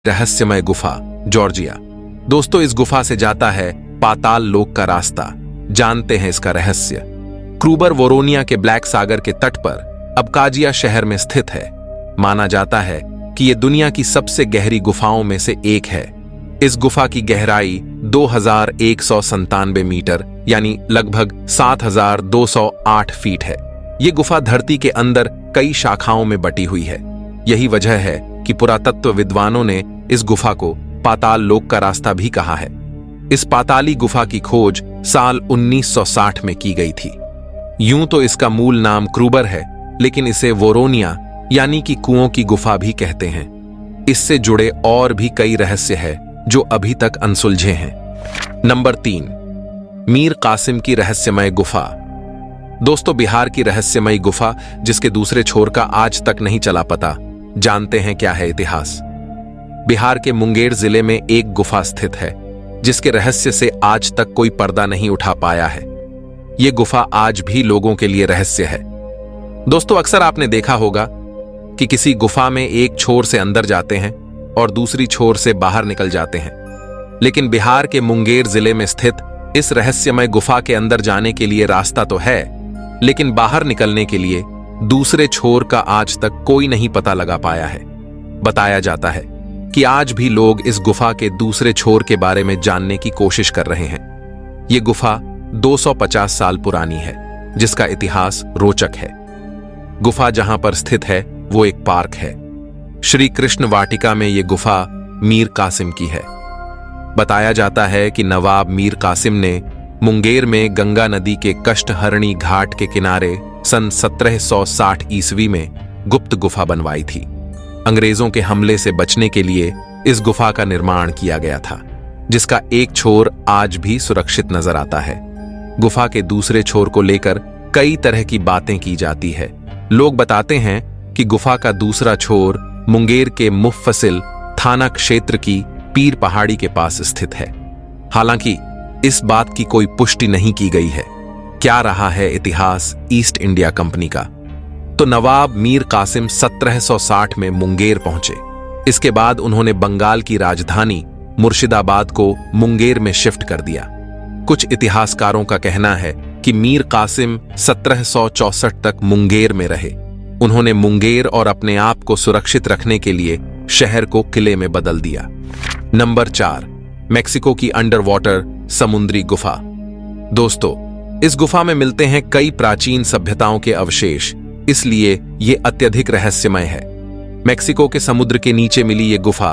रहस्यमय गुफा, जॉर्जिया। दोस्तों, इस गुफा से जाता है पाताल लोक का रास्ता। जानते हैं इसका रहस्य। क्रूबर वोरोनिया के ब्लैक सागर के तट पर अबकाजिया शहर में स्थित है। माना जाता है कि यह दुनिया की सबसे गहरी गुफाओं में से एक है। इस गुफा की गहराई 2197 मीटर यानी लगभग 7208 फीट है। यह गुफा धरती के अंदर कई शाखाओं में बटी हुई है। यही वजह है कि पुरातत्व विद्वानों ने इस गुफा को पाताल लोक का रास्ता भी कहा है। इस पाताली गुफा की खोज साल 1960 में की गई थी। यूं तो इसका मूल नाम क्रूबर है, लेकिन इसे वोरोनिया यानी कि कुओं की गुफा भी कहते हैं। इससे जुड़े और भी कई रहस्य हैं जो अभी तक अनसुलझे हैं। नंबर 3, मीर कासिम की रहस्यमय गुफा। दोस्तों, बिहार की रहस्यमय गुफा जिसके दूसरे छोर का आज तक नहीं चला पता। जानते हैं क्या है इतिहास। बिहार के मुंगेर जिले में एक गुफा स्थित है जिसके रहस्य से आज तक कोई पर्दा नहीं उठा पाया है। यह गुफा आज भी लोगों के लिए रहस्य है। दोस्तों, अक्सर आपने देखा होगा कि किसी गुफा में एक छोर से अंदर जाते हैं और दूसरी छोर से बाहर निकल जाते हैं, लेकिन बिहार के मुंगेर जिले में स्थित इस रहस्यमय गुफा के अंदर जाने के लिए रास्ता तो है, लेकिन बाहर निकलने के लिए दूसरे छोर का आज तक कोई नहीं पता लगा पाया है। बताया जाता है कि आज भी लोग इस गुफा के दूसरे छोर के बारे में जानने की कोशिश कर रहे हैं। यह गुफा 250 साल पुरानी है, जिसका इतिहास रोचक है। गुफा जहां पर स्थित है वो एक पार्क है। श्री कृष्ण वाटिका में यह गुफा मीर कासिम की है। बताया जाता है कि नवाब मीर कासिम ने मुंगेर में गंगा नदी के कष्टहरणी घाट के किनारे सन 1760 ईस्वी में गुप्त गुफा बनवाई थी। अंग्रेजों के हमले से बचने के लिए इस गुफा का निर्माण किया गया था, जिसका एक छोर आज भी सुरक्षित नजर आता है। गुफा के दूसरे छोर को लेकर कई तरह की बातें की जाती है। लोग बताते हैं कि गुफा का दूसरा छोर मुंगेर के मुफ्फसिल थाना क्षेत्र की पीर पहाड़ी के पास स्थित है। हालांकि इस बात की कोई पुष्टि नहीं की गई है। क्या रहा है इतिहास ईस्ट इंडिया कंपनी का? तो नवाब मीर कासिम 1760 में मुंगेर पहुंचे। इसके बाद उन्होंने बंगाल की राजधानी मुर्शिदाबाद को मुंगेर में शिफ्ट कर दिया। कुछ इतिहासकारों का कहना है कि मीर कासिम 1764 तक मुंगेर में रहे। उन्होंने मुंगेर और अपने आप को सुरक्षित रखने के लिए शहर को किले में बदल दिया। नंबर 4, मेक्सिको की अंडर वाटर समुद्री गुफा। दोस्तों, इस गुफा में मिलते हैं कई प्राचीन सभ्यताओं के अवशेष, इसलिए यह अत्यधिक रहस्यमय है। मेक्सिको के समुद्र के नीचे मिली यह गुफा